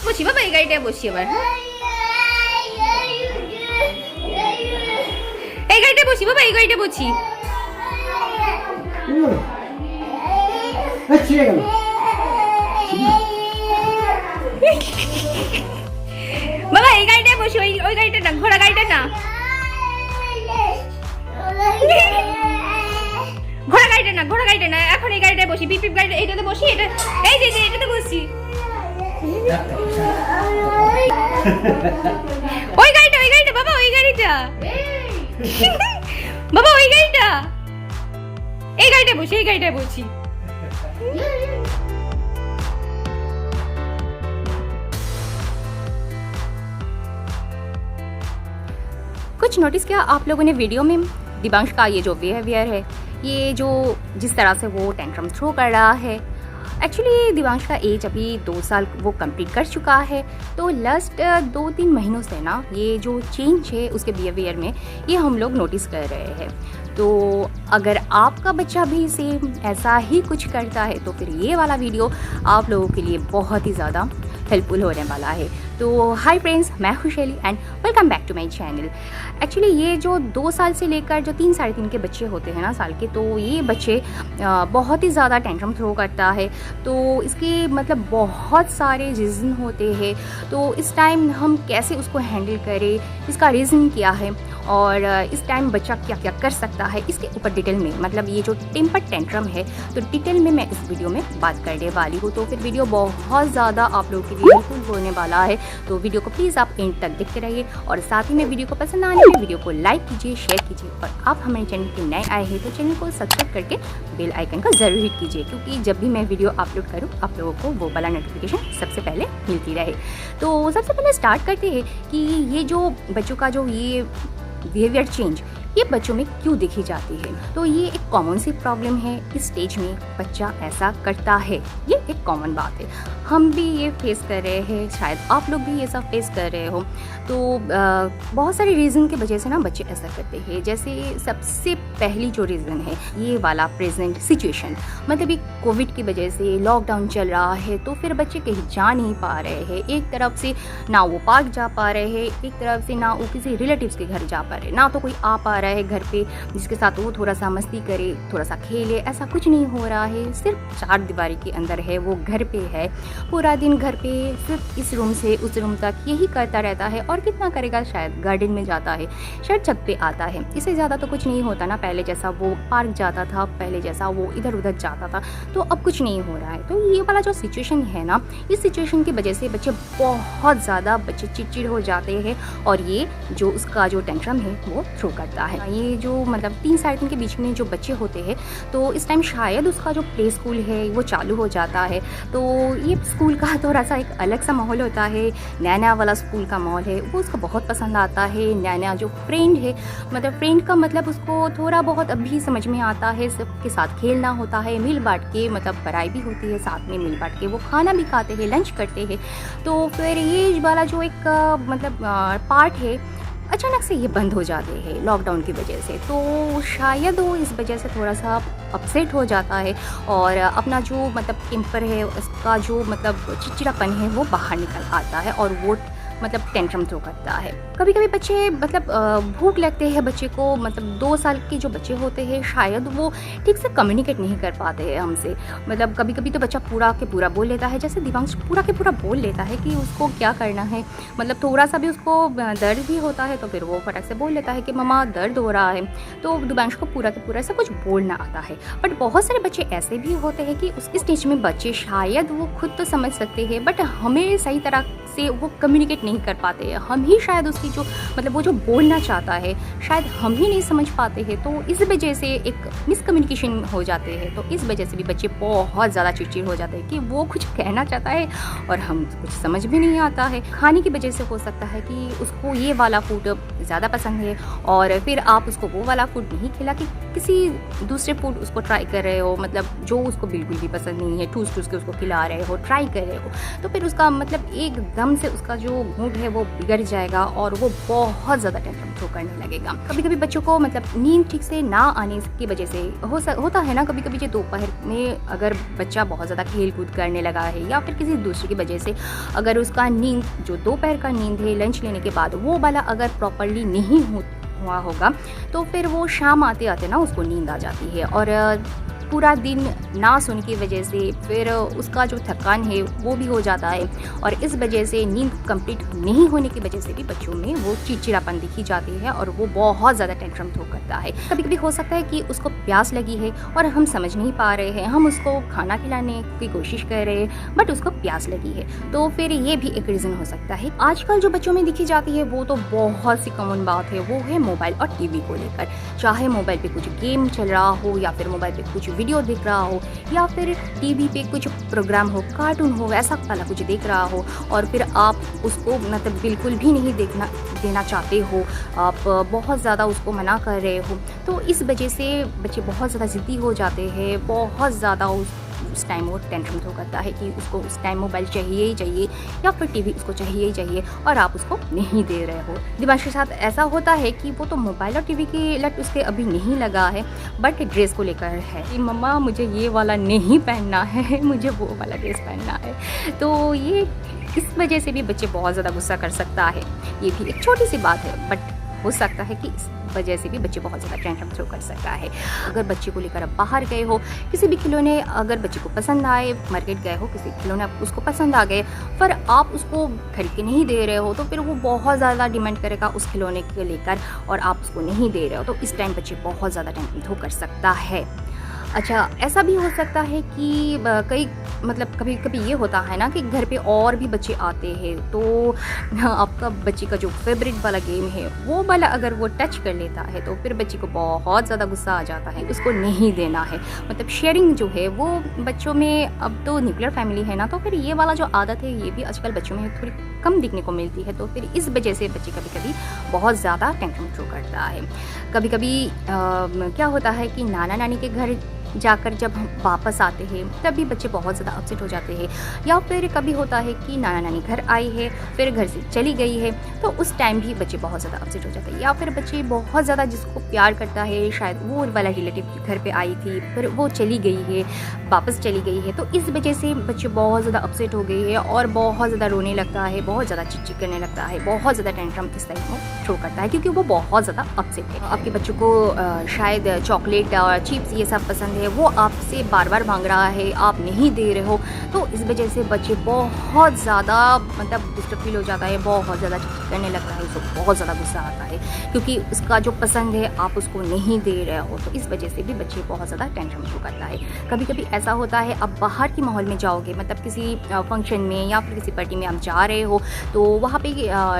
বসি বাবা এই গাড়িটায় বসি এবার এই গাড়িটায় বসি বাবা এই গাড়িটায় বসি বাবা এই গাড়িটায় বসি ওই গাড়িটা না ঘোড়া গাড়িটা না ঘোড়া গাড়িটা না এখন এই গাড়িটায় বসি পিপ পিপ গাড়িটা এটাতে বসি এটা এই যে এটাতে বসি ওই গাড়িটা বাবা ওই গাড়িটা বাবা ওই গাড়িটা এই গাড়িটায় বসি कुछ नोटिस किया आप लोगों ने वीडियो में दिवांश का ये जो बिहेवियर है, ये जो जिस तरह से वो टेंट्रम थ्रो कर रहा है। एक्चुअली दिवांश का एज अभी 2 साल वो कंप्लीट कर चुका है, तो लास्ट 2-3 महीनों से ना ये जो चेंज है उसके बिहेवियर में ये हम लोग नोटिस कर रहे हैं। तो अगर आपका बच्चा भी सेम ऐसा ही कुछ करता है तो फिर ये वाला वीडियो आप लोगों के लिए बहुत ही ज़्यादा हेल्पफुल होने वाला है। तो हाय फ्रेंड्स, मैं Khushali and welcome back to my channel. Actually ये जो 2 साल से लेकर जो 3-3.5 के बच्चे होते हैं ना साल के, तो ये बच्चे बहुत ही ज़्यादा टेंट्रम थ्रो करता है। तो इसके मतलब बहुत सारे रीज़न होते हैं, तो इस टाइम हम कैसे उसको हैंडल करें, इसका रीज़न क्या है और इस टाइम बच्चा क्या क्या कर सकता है, इसके ऊपर डिटेल में मतलब ये जो टेम्पर टेंट्रम है तो डिटेल में मैं इस वीडियो में बात करने वाली हूँ। तो फिर वीडियो बहुत ज़्यादा आप लोगों के लिए हेल्पफुल होने वाला है, तो वीडियो को प्लीज़ आप एंड तक देखते रहिए और साथ ही में वीडियो को पसंद आने में वीडियो को लाइक कीजिए, शेयर कीजिए और आप हमारे चैनल के नए आए हैं तो चैनल को सब्सक्राइब करके बेल आइकन को ज़रूर हिट कीजिए, क्योंकि जब भी मैं वीडियो अपलोड करूँ आप लोगों को वो वाला नोटिफिकेशन सबसे पहले मिलती रहे। तो सबसे पहले स्टार्ट करते हैं कि ये जो बच्चों का जो ये बिहेवियर चेंज ये बच्चों में क्यों देखी जाती है। तो ये एक कॉमन सी प्रॉब्लम है, इस स्टेज में बच्चा ऐसा करता है, ये एक कॉमन बात है। हम भी ये फेस कर रहे हैं, शायद आप लोग भी ये सब फेस कर रहे हो। तो बहुत सारे रीज़न की वजह से ना बच्चे ऐसा करते हैं। जैसे सबसे पहली जो रीज़न है ये वाला प्रेजेंट सिचुएशन, मतलब ये कोविड की वजह से लॉकडाउन चल रहा है, तो फिर बच्चे कहीं जा नहीं पा रहे हैं। एक तरफ से ना वो पार्क जा पा रहे हैं, एक तरफ से ना वो किसी रिलेटिव्स के घर जा पा रहे, ना तो कोई आ पा रहा है घर पे जिसके साथ वो थोड़ा सा मस्ती करे, थोड़ा सा खेले, ऐसा कुछ नहीं हो रहा है। सिर्फ 4 दीवारी के अंदर है, वो घर पे है, पूरा दिन घर पे सिर्फ इस रूम से उस रूम तक यही करता रहता है। और कितना करेगा, शायद गार्डन में जाता है, शायद छत पे आता है, इससे ज़्यादा तो कुछ नहीं होता ना। पहले जैसा वो पार्क जाता था, पहले जैसा वो इधर उधर जाता था, तो अब कुछ नहीं हो रहा है। तो ये वाला जो सिचुएशन है ना, इस सिचुएशन की वजह से बच्चे बहुत ज़्यादा चिड़चिड़ हो जाते हैं और ये जो उसका जो टेंट्रम है वो थ्रो करता है। ये जो मतलब 3-3.5 के बीच में जो बच्चे होते हैं, तो इस टाइम शायद उसका जो प्ले स्कूल है वो चालू हो जाता है। तो ये स्कूल का थोड़ा सा एक अलग सा माहौल होता है, नया वाला स्कूल का माहौल है वो उसको बहुत पसंद आता है। नया जो फ्रेंड है, मतलब फ्रेंड का मतलब उसको थोड़ा बहुत अभी समझ में आता है, सबके साथ खेलना होता है, मिल बांट के, मतलब पढ़ाई भी होती है साथ में, मिल बांट के वो खाना भी खाते हैं, लंच करते हैं। तो फिर ये वाला जो एक मतलब पार्ट है अचानक से ये बंद हो जाते हैं लॉकडाउन की वजह से। तो शायद वो इस वजह से थोड़ा सा अपसेट हो जाता है और अपना जो मतलब टेम्पर है उसका जो मतलब चिड़चिड़ापन है वो बाहर निकल आता है और वो मतलब टेंट्रम थ्रो करता है। कभी कभी बच्चे मतलब भूख लगते हैं बच्चे को, मतलब 2 साल के जो बच्चे होते हैं शायद वो ठीक से कम्युनिकेट नहीं कर पाते हैं हमसे। मतलब कभी कभी तो बच्चा पूरा के पूरा बोल लेता है, जैसे दिवांश पूरा के पूरा बोल लेता है कि उसको क्या करना है। मतलब थोड़ा सा भी उसको दर्द भी होता है तो फिर वो फटक से बोल लेता है कि मम्मा दर्द हो रहा है। तो दिवांश को पूरा के पूरा ऐसा कुछ बोलना आता है। बट बहुत सारे बच्चे ऐसे भी होते हैं कि उस स्टेज में बच्चे शायद वो खुद तो समझ सकते हैं बट हमें सही तरह से वो कम्युनिकेट नहीं कर पाते हैं। हम ही शायद उसकी जो मतलब वो जो बोलना चाहता है शायद हम ही नहीं समझ पाते हैं। तो इस वजह से एक मिसकम्युनिकेशन हो जाते हैं। तो इस वजह से भी बच्चे बहुत ज़्यादा चिड़चिड़ हो जाते हैं कि वो कुछ कहना चाहता है और हम कुछ समझ भी नहीं आता है। खाने की वजह से हो सकता है कि उसको ये वाला फूड ज़्यादा पसंद है और फिर आप उसको वो वाला फूड नहीं खिला कि किसी दूसरे फूड उसको ट्राई कर रहे हो, मतलब जो उसको बिल्कुल भी पसंद नहीं है, ठूस ठूस के उसको खिला रहे हो, ट्राई कर रहे हो। तो फिर उसका मतलब एकदम एकदम से उसका जो मूड है वो बिगड़ जाएगा और वो बहुत ज़्यादा टेंशन थ्रो करने लगेगा। कभी कभी बच्चों को मतलब नींद ठीक से ना आने की वजह से होता है ना, कभी कभी जो दोपहर में अगर बच्चा बहुत ज़्यादा खेल कूद करने लगा है या फिर किसी दूसरे की वजह से अगर उसका नींद जो दोपहर का नींद है लंच लेने के बाद वो वाला अगर प्रॉपरली नहीं हुआ होगा तो फिर वो शाम आते आते ना उसको नींद आ जाती है और पूरा दिन ना सोने की वजह से फिर उसका जो थकान है वो भी हो जाता है और इस वजह से नींद कंप्लीट नहीं होने की वजह से भी बच्चों में वो चिड़चिड़ापन दिखी जाती है और वो बहुत ज़्यादा टेंशन थ्रो करता है। कभी कभी हो सकता है कि उसको प्यास लगी है और हम समझ नहीं पा रहे हैं, हम उसको खाना खिलाने की कोशिश कर रहे हैं बट उसको प्यास लगी है, तो फिर ये भी एक रीज़न हो सकता है। आजकल जो बच्चों में दिखी जाती है वो तो बहुत सी कॉमन बात है, वो है मोबाइल और टीवी को लेकर। चाहे मोबाइल पे कुछ गेम चल रहा हो या फिर मोबाइल पे कुछ वीडियो देख रहा हो या फिर टीवी पे कुछ प्रोग्राम हो, कार्टून हो, ऐसा वाला कुछ देख रहा हो और फिर आप उसको मतलब बिल्कुल भी नहीं देना चाहते हो, आप बहुत ज़्यादा उसको मना कर रहे हो, तो इस वजह से बच्चे बहुत ज़्यादा ज़िद्दी हो जाते हैं। बहुत ज़्यादा उस टाइम वो टेंशन थ्रो करता है कि उसको उस टाइम मोबाइल चाहिए ही चाहिए या फिर टीवी उसको चाहिए ही चाहिए और आप उसको नहीं दे रहे हो। दिमाग के साथ ऐसा होता है कि वो तो मोबाइल और टीवी की लत उसके अभी नहीं लगा है बट ड्रेस को लेकर है कि मम्मा मुझे ये वाला नहीं पहनना है, मुझे वो वाला ड्रेस पहनना है। तो ये इस वजह से भी बच्चे बहुत ज़्यादा गुस्सा कर सकता है। ये भी एक छोटी सी बात है बट हो सकता है कि इस वजह से भी बच्चे बहुत ज़्यादा टेंशन थ्रो कर सकता है। अगर बच्चे को लेकर आप बाहर गए हो, किसी भी खिलौने अगर बच्चे को पसंद आए, मार्केट गए हो, किसी खिलौने उसको पसंद आ गए पर आप उसको खरीद के नहीं दे रहे हो तो फिर वो बहुत ज़्यादा डिमांड करेगा उस खिलौने के लेकर और आप उसको नहीं दे रहे हो, तो इस टाइम बच्चे बहुत ज़्यादा टेंशन थ्रो कर सकता है। अच्छा, ऐसा भी हो सकता है कि कभी कभी ये होता है ना कि घर पे और भी बच्चे आते हैं तो आपका बच्चे का जो फेवरेट वाला गेम है वो वाला अगर वो टच कर लेता है तो फिर बच्चे को बहुत ज़्यादा गुस्सा आ जाता है, उसको नहीं देना है। मतलब शेयरिंग जो है वो बच्चों में, अब तो न्यूक्लियर फैमिली है ना, तो फिर ये वाला जो आदत है ये भी आजकल बच्चों में थोड़ी कम दिखने को मिलती है, तो फिर इस वजह से बच्चे कभी कभी बहुत ज़्यादा टेंशन थ्रो करता है। कभी कभी क्या होता है कि नाना नानी के घर जाकर जब हम वापस आते हैं तब भी बच्चे बहुत ज़्यादा अपसेट हो जाते हैं, या फिर कभी होता है कि नाना नानी घर आई है फिर घर से चली गई है तो उस टाइम भी बच्चे बहुत ज़्यादा अपसेट हो जाते हैं, या फिर बच्चे बहुत ज़्यादा जिसको प्यार करता है शायद वो वाला रिलेटिव घर पे आई थी फिर वो चली गई है, वापस चली गई है, तो इस वजह से बच्चे बहुत ज़्यादा अपसेट हो गए हैं और बहुत ज़्यादा रोने लगता है, बहुत ज़्यादा चिक करने लगता है, बहुत ज़्यादा टेंशन इस टाइप में थ्रो करता है क्योंकि वो बहुत ज़्यादा अपसेट है। आपके बच्चों को शायद चॉकलेट और चिप्स ये सब पसंद है, वो आपसे बार बार मांग रहा है, आप नहीं दे रहे हो, तो इस वजह से बच्चे बहुत ज़्यादा मतलब डिस्टर्ब फील हो जाता है, बहुत ज़्यादा चिक करने लगता है, उसको बहुत ज़्यादा गुस्सा आता है क्योंकि उसका जो पसंद है आप उसको नहीं दे रहे हो, तो इस वजह से भी बच्चे बहुत ज़्यादा टेंशन शो करता है। कभी कभी ऐसा होता है आप बाहर के माहौल में जाओगे, मतलब किसी फंक्शन में या फिर किसी पार्टी में आप जा रहे हो तो वहाँ पे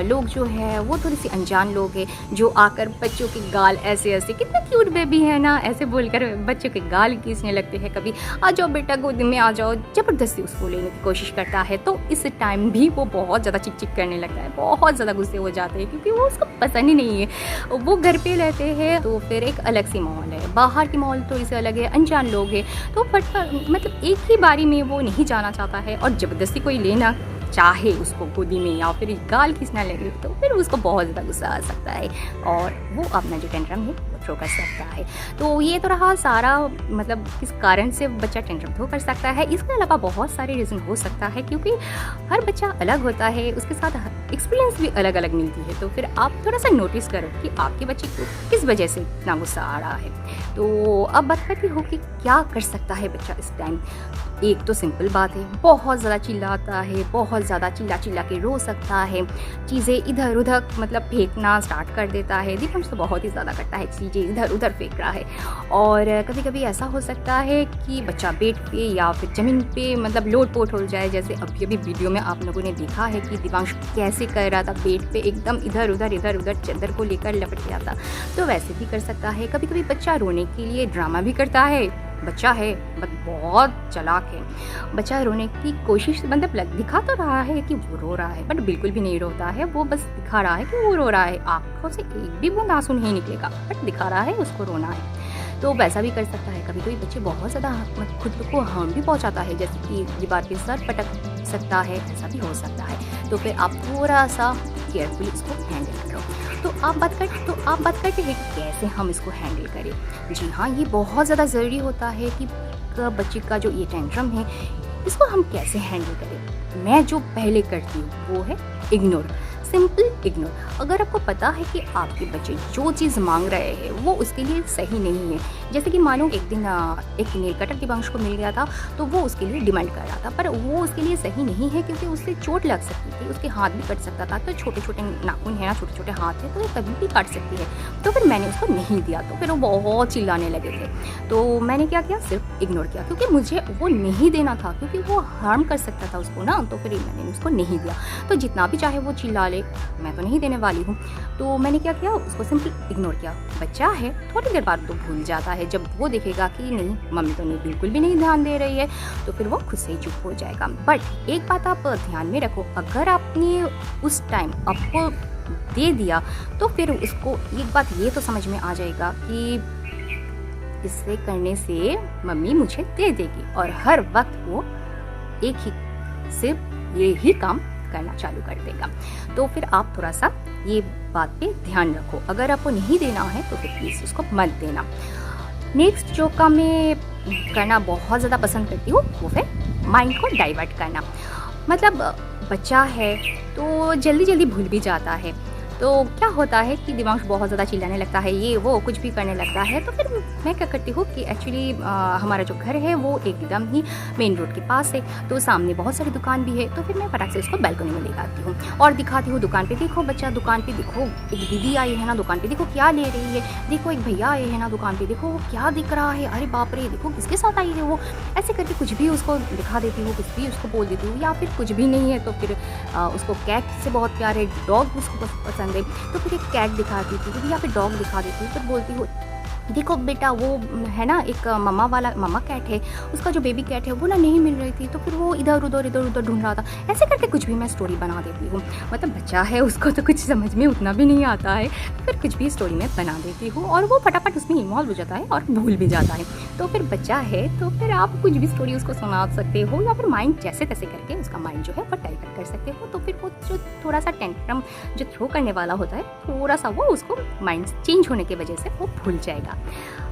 लोग जो है वो थोड़ी सी अनजान लोग हैं जो आकर बच्चों के गाल ऐसे ऐसे, कितना क्यूट बेबी है ना, ऐसे बोलकर बच्चों के गाल खींचने लगते हैं। कभी आ जाओ बेटा गोद में आ जाओ, ज़बरदस्ती उसको लेने की कोशिश करता है, तो इस टाइम भी वो बहुत ज़्यादा चिक चिक करने लगता है, बहुत ज़्यादा गुस्से हो जाते हैं क्योंकि वो उसको पसंद ही नहीं है। वो घर पे रहते हैं तो फिर एक अलग सी माहौल है, बाहर की माहौल थोड़ी सी अलग है, अनजान लोग हैं, तो मतलब एक ही बारी में वो नहीं जाना चाहता है और ज़बरदस्ती कोई लेना चाहे उसको गोदी में या फिर गाल खींचना लगे तो फिर उसको बहुत ज़्यादा गुस्सा आ सकता है और वो अपना जो टेंट्रम है वो थ्रो कर सकता है। तो ये तो रहा सारा मतलब किस कारण से बच्चा टेंट्रम थ्रो कर सकता है। इसके अलावा बहुत सारे रीज़न हो सकता है क्योंकि हर बच्चा अलग होता है, उसके साथ एक्सपीरियंस भी अलग अलग मिलती है, तो फिर आप थोड़ा सा नोटिस करो कि आपके बच्चे को किस वजह से इतना गुस्सा आ रहा है। तो अब बात करती हो कि क्या कर सकता है बच्चा इस टाइम। एक तो सिंपल बात है, बहुत ज़्यादा चिल्लाता है, बहुत ज़्यादा चिल्ला के रो सकता है, चीज़ें इधर उधर मतलब फेंकना स्टार्ट कर देता है, दिमाग तो बहुत ही ज़्यादा करता है, चीज़ें इधर उधर फेंक रहा है। और कभी कभी ऐसा हो सकता है कि बच्चा बेड पे या फिर ज़मीन पे मतलब लोट पोट हो जाए, जैसे अभी अभी वीडियो में आप लोगों ने देखा है कि दिवांश कैसे कर रहा था, बेड पे एकदम इधर उधर चादर को लेकर लपट गया था, तो वैसे भी कर सकता है। कभी कभी बच्चा रोने के लिए ड्रामा भी करता है, बच्चा है बट बहुत चालाक है, बच्चा रोने की कोशिश मतलब दिखा तो रहा है कि वो रो रहा है बट बिल्कुल भी नहीं रोता है, वो बस दिखा रहा है कि वो रो रहा है, आंखों से एक भी बूंद आंसू नहीं निकलेगा बट दिखा रहा है उसको रोना है, तो वैसा भी कर सकता है। कभी कभी बच्चे बहुत ज़्यादा खुद को हार्म भी पहुंचाता है, जैसे कि दीवार पे सर पटक सकता है, ऐसा भी हो सकता है। तो फिर आप थोड़ा सा केयरफुली इसको हैंडल करो। तो आप बात करते हैं कि कैसे हम इसको हैंडल करें। जी हाँ, ये बहुत ज़्यादा ज़रूरी होता है कि बच्चे का जो ये टेंट्रम है इसको हम कैसे हैंडल करें। मैं जो पहले करती हूँ वो है इग्नोर, सिंपल इग्नोर। अगर आपको पता है कि आपके बच्चे जो चीज़ मांग रहे हैं वो उसके लिए सही नहीं है, जैसे कि मानो एक दिन एक नेल कटर दिव्यांश को मिल गया था तो वो उसके लिए डिमांड कर रहा था, पर वो उसके लिए सही नहीं है क्योंकि उससे चोट लग सकती थी, उसके हाथ भी कट सकता था। तो छोटे छोटे नाखून है ना, छोटे छोटे हाथ है, तो ये कभी भी काट सकती है। तो फिर मैंने उसको नहीं दिया, तो फिर वो बहुत चिल्लाने लगे थे। तो मैंने क्या किया, सिर्फ इग्नोर किया, क्योंकि मुझे वो नहीं देना था, क्योंकि वो हार्म कर सकता था उसको ना। तो फिर मैंने उसको नहीं दिया। तो जितना भी चाहे वो चिल्ला ले, मैं तो नहीं देने वाली हूँ। तो मैंने क्या किया, उसको सिंपली इग्नोर किया। बच्चा है, थोड़ी देर बाद तो भूल जाता है। जब वो देखेगा कि नहीं मम्मी तो नहीं, बिल्कुल भी नहीं ध्यान दे रही है, तो फिर वो खुद से ही चुप हो जाएगा। बट एक बात आप ध्यान में रखो, अगर आपने उस टाइम आपको दे दिया तो फिर उसको एक बात ये तो समझ में आ जाएगा कि इससे करने से मम्मी मुझे दे देगी, और हर वक्त वो एक ही सिर्फ ये ही काम करना चालू कर देगा। तो फिर आप थोड़ा सा ये बात पे ध्यान रखो। अगर आपको नहीं देना है तो फिर प्लीज़ उसको मत देना। नेक्स्ट जो काम मैं करना बहुत ज़्यादा पसंद करती हूँ वो है माइंड को डाइवर्ट करना। मतलब बच्चा है तो जल्दी जल्दी भूल भी जाता है। तो क्या होता है कि दिमाग बहुत ज़्यादा चिल्लाने लगता है, ये वो कुछ भी करने लगता है। तो फिर मैं क्या करती हूँ कि एक्चुअली हमारा जो घर है वो एकदम ही मेन रोड के पास है, तो सामने बहुत सारी दुकान भी है। तो फिर मैं फटाक से उसको बैल्कनी में ले जाती हूँ और दिखाती हूँ, दुकान पे देखो बच्चा, दुकान पे देखो एक दीदी आई है ना, दुकान पे देखो क्या ले रही है, देखो एक भैया आए हैं ना दुकान पे, देखो वो क्या दिख रहा है, अरे बाप रे देखो किसके साथ आई है वो। ऐसे करके कुछ भी उसको दिखा देती हूँ, कुछ भी उसको बोल देती हूँ। या फिर कुछ भी नहीं है तो फिर उसको कैट से बहुत प्यार है, डॉग उसको पसंद है, तो फिर एक कैट दिखा देती थी या फिर डॉग दिखा देती हूँ। फिर बोलती हूँ देखो बेटा वो है ना एक मम्मा कैट है, उसका जो बेबी कैट है वो ना नहीं मिल रही थी, तो फिर वो इधर उधर ढूंढ रहा था। ऐसे करके कुछ भी मैं स्टोरी बना देती हूँ। मतलब बच्चा है उसको तो कुछ समझ में उतना भी नहीं आता है, फिर कुछ भी स्टोरी में बना देती हूँ और वो फटाफट उसमें इन्वॉल्व हो जाता है और भूल भी जाता है। तो फिर बच्चा है तो फिर आप कुछ भी स्टोरी उसको सुना सकते हो, या फिर माइंड जैसे तैसे करके उसका माइंड जो है वो डाइवर्ट कर सकते हो। तो फिर वो जो थोड़ा सा टेंट्रम जो थ्रो करने वाला होता है, थोड़ा सा वो उसको माइंड चेंज होने की वजह से वो भूल जाएगा।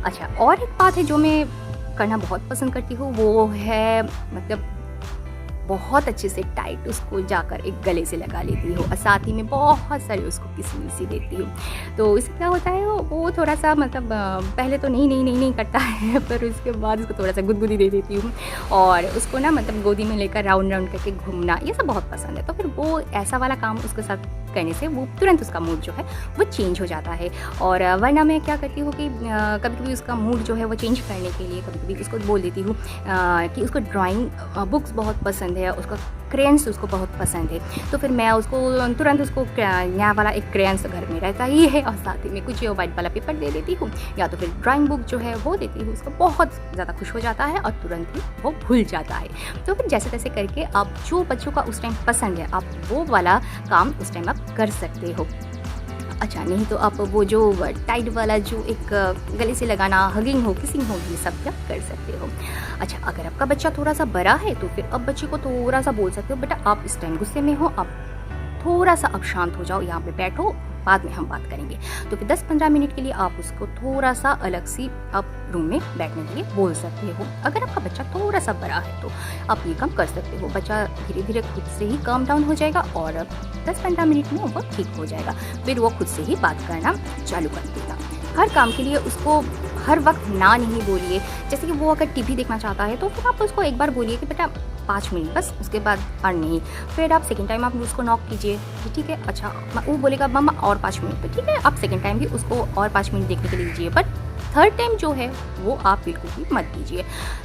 अच्छा, और एक बात है जो मैं करना बहुत पसंद करती हूँ, वो है मतलब बहुत अच्छे से टाइट उसको जाकर एक गले से लगा लेती हूँ और साथ ही में बहुत सारी उसको किसी देती हूँ। तो इससे क्या होता है वो थोड़ा सा मतलब पहले तो नहीं करता है, पर उसके बाद उसको थोड़ा सा गुदगुदी दे देती हूँ और उसको ना मतलब गोदी में लेकर राउंड करके घूमना, ये सब बहुत पसंद है। तो फिर वो ऐसा वाला काम उसके साथ करने से वो तुरंत उसका मूड जो है वो चेंज हो जाता है। और वरना मैं क्या करती हूँ कि कभी कभी उसका मूड जो है वो चेंज करने के लिए कभी कभी उसको बोल देती हूँ कि उसको ड्राइंग बुक्स बहुत पसंद है, उसका क्रेयंस उसको बहुत पसंद है। तो फिर मैं उसको तुरंत उसको नया वाला एक क्रेयंस घर में रहता ही है और साथ ही में कुछ वाइट वाला पेपर दे देती हूँ, या तो फिर ड्राइंग बुक जो है वो देती हूँ। उसको बहुत ज़्यादा खुश हो जाता है और तुरंत ही वो भूल जाता है। तो फिर जैसे तैसे करके आप जो बच्चों का उस टाइम पसंद है आप वो वाला काम उस टाइम आप कर सकते हो। अच्छा, नहीं तो आप वो जो टाइट वाला जो एक गले से लगाना, हगिंग हो, किसिंग हो, ये सब क्या कर सकते हो। अच्छा, अगर आपका बच्चा थोड़ा सा बड़ा है तो फिर अब बच्चे को थोड़ा सा बोल सकते हो, बेटा आप इस टाइम गुस्से में हो, आप थोड़ा सा अब शांत हो जाओ, यहाँ पे बैठो, बाद में हम बात करेंगे। तो फिर 10-15 मिनट के लिए आप उसको थोड़ा सा अलग सी आप रूम में बैठने के लिए बोल सकते हो। अगर आपका बच्चा थोड़ा सा बड़ा है तो आप ये काम कर सकते हो। बच्चा धीरे धीरे खुद से ही काम डाउन हो जाएगा और 10-15 मिनट में वो ठीक हो जाएगा। फिर वो खुद से ही बात करना चालू कर देगा। हर काम के लिए उसको हर वक्त ना नहीं बोलिए। जैसे कि वो अगर टीवी देखना चाहता है तो फिर आप उसको एक बार बोलिए कि बेटा 5 मिनट बस, उसके बाद और नहीं। फिर आप सेकंड टाइम आप उसको नॉक कीजिए कि ठीक है, अच्छा वो बोलेगा मम्मा और 5 मिनट, तो ठीक है आप सेकंड टाइम भी उसको और 5 मिनट देखने के लिए दीजिए। बट थर्ड टाइम जो है वो आप बिल्कुल भी मत दीजिए,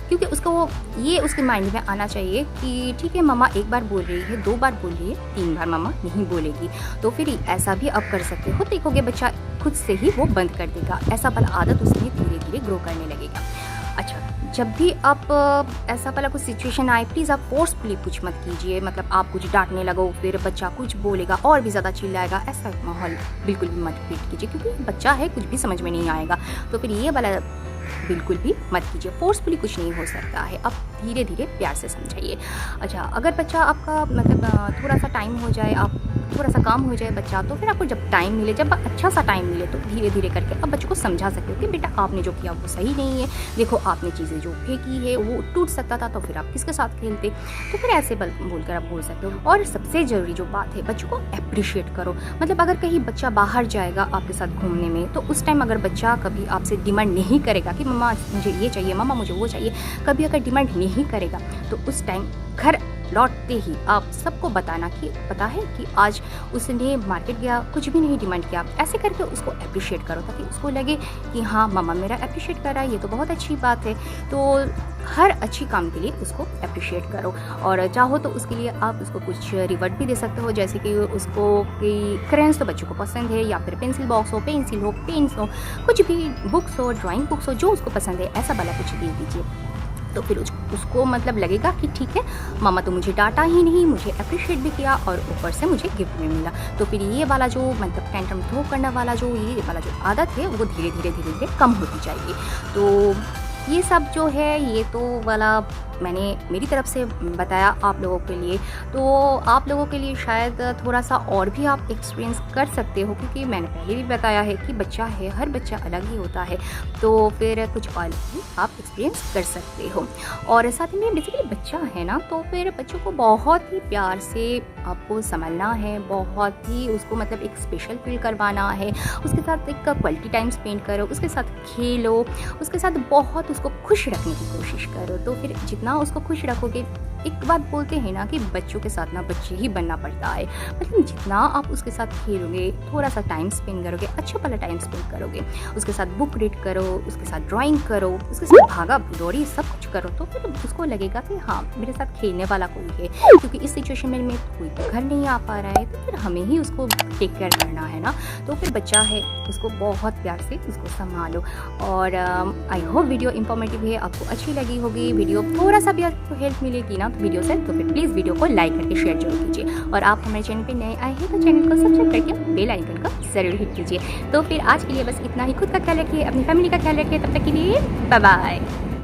क्योंकि उसको वो ये उसके माइंड में आना चाहिए कि ठीक है मम्मा एक बार बोल रही है, 2 बार बोल रही है, 3 बार मम्मा नहीं बोलेगी। तो फिर ऐसा भी आप कर सकते हो, देखोगे बच्चा खुद से ही वो बंद कर देगा। ऐसा वाला आदत उसमें धीरे धीरे ग्रो करने लगेगा। अच्छा, जब भी आप ऐसा वाला कुछ सिचुएशन आए प्लीज़ आप फोर्सफुली कुछ मत कीजिए। मतलब आप कुछ डांटने लगो फिर बच्चा कुछ बोलेगा और भी ज़्यादा चिल्लाएगा, ऐसा माहौल बिल्कुल भी मत क्रिएट कीजिए, क्योंकि बच्चा है कुछ भी समझ में नहीं आएगा। तो फिर ये वाला बिल्कुल भी मत कीजिए, फोर्सफुली कुछ नहीं हो सकता है। आप धीरे धीरे प्यार से समझाइए। अच्छा, अगर बच्चा आपका मतलब थोड़ा सा टाइम हो जाए, आप थोड़ा सा काम हो जाए बच्चा, तो फिर आपको जब टाइम मिले, जब अच्छा सा टाइम मिले, तो धीरे धीरे करके आप बच्चों को समझा सकते हो कि बेटा आपने जो किया वो सही नहीं है, देखो आपने चीज़ें जो फेंकी है वो टूट सकता था, तो फिर आप किसके साथ खेलते, तो फिर ऐसे बोलकर आप बोल सकते हो। और सबसे ज़रूरी जो बात है, बच्चों को अप्रिशिएट करो। मतलब अगर कहीं बच्चा बाहर जाएगा आपके साथ घूमने में, तो उस टाइम अगर बच्चा कभी आपसे डिमांड नहीं करेगा कि मम्मा मुझे ये चाहिए, मम्मा मुझे वो चाहिए, कभी अगर डिमांड नहीं करेगा, तो उस टाइम घर लौटते ही आप सबको बताना कि पता है कि आज उसने मार्केट गया, कुछ भी नहीं डिमांड किया। ऐसे करके उसको अप्रिशिएट करो ताकि उसको लगे कि हाँ मम्मा मेरा अप्रिशिएट कर रहा है, ये तो बहुत अच्छी बात है। तो हर अच्छी काम के लिए उसको अप्रिशिएट करो, और चाहो तो उसके लिए आप उसको कुछ रिवॉर्ड भी दे सकते हो, जैसे कि उसको कि क्रेयंस तो बच्चों को पसंद है, या फिर पेंसिल बॉक्स हो, पेंसिल हो, पेन्स हो, कुछ भी बुक्स हो, ड्राइंग बुक्स हो, जो उसको पसंद है ऐसा वाला कुछ दे दीजिए। तो फिर उसको मतलब लगेगा कि ठीक है, मम्मा तो मुझे डांटा ही नहीं, मुझे अप्रिशिएट भी किया और ऊपर से मुझे गिफ्ट भी मिला। तो फिर ये वाला जो मतलब टेंट्रम थ्रो करने वाला जो ये वाला जो आदत है वो धीरे धीरे कम होती जाएगी। तो ये सब जो है, ये तो वाला मैंने मेरी तरफ से बताया आप लोगों के लिए। तो आप लोगों के लिए शायद थोड़ा सा और भी आप एक्सपीरियंस कर सकते हो, क्योंकि मैंने पहले भी बताया है कि बच्चा है, हर बच्चा अलग ही होता है, तो फिर कुछ और भी आप एक्सपीरियंस कर सकते हो। और साथ में बेसिकली बच्चा है ना, तो फिर बच्चों को बहुत ही प्यार से आपको संभालना है, बहुत ही उसको मतलब एक स्पेशल फील करवाना है, उसके साथ एक क्वालिटी टाइम स्पेंड करो, उसके साथ खेलो, उसके साथ बहुत उसको खुश रखने की कोशिश करो। तो फिर जितना उसको खुश रखोगे, एक बात बोलते हैं ना कि बच्चों के साथ ना बच्चे ही बनना पड़ता है, मतलब जितना आप उसके साथ खेलोगे, थोड़ा सा टाइम स्पेंड करोगे, अच्छा वाला टाइम स्पेंड करोगे, उसके साथ बुक रीड करो, उसके साथ ड्राइंग करो, उसके साथ भागा दौड़ी सब कुछ करो, तो फिर उसको लगेगा कि हाँ मेरे साथ खेलने वाला कोई है। क्योंकि इस सिचुएशन में कोई तो घर नहीं आ पा रहा है, तो फिर हमें ही उसको टेक केयर करना है ना। तो फिर बच्चा है, उसको बहुत प्यार से उसको संभालो। और आई होप वीडियो इंफॉर्मेटिव है, आपको अच्छी लगी होगी। वीडियो थोड़ा सा भी आपको हेल्प मिलेगी ना तो वीडियो से, तो फिर प्लीज़ वीडियो को लाइक करके शेयर जरूर कीजिए। और आप हमारे चैनल पे नए आए हैं तो चैनल को सब्सक्राइब करके बेल आइकन को ज़रूर हिट कीजिए। तो फिर आज के लिए बस इतना ही। खुद का ख्याल रखिए, अपनी फैमिली का ख्याल रखिए। तब तक के लिए बाय बाय।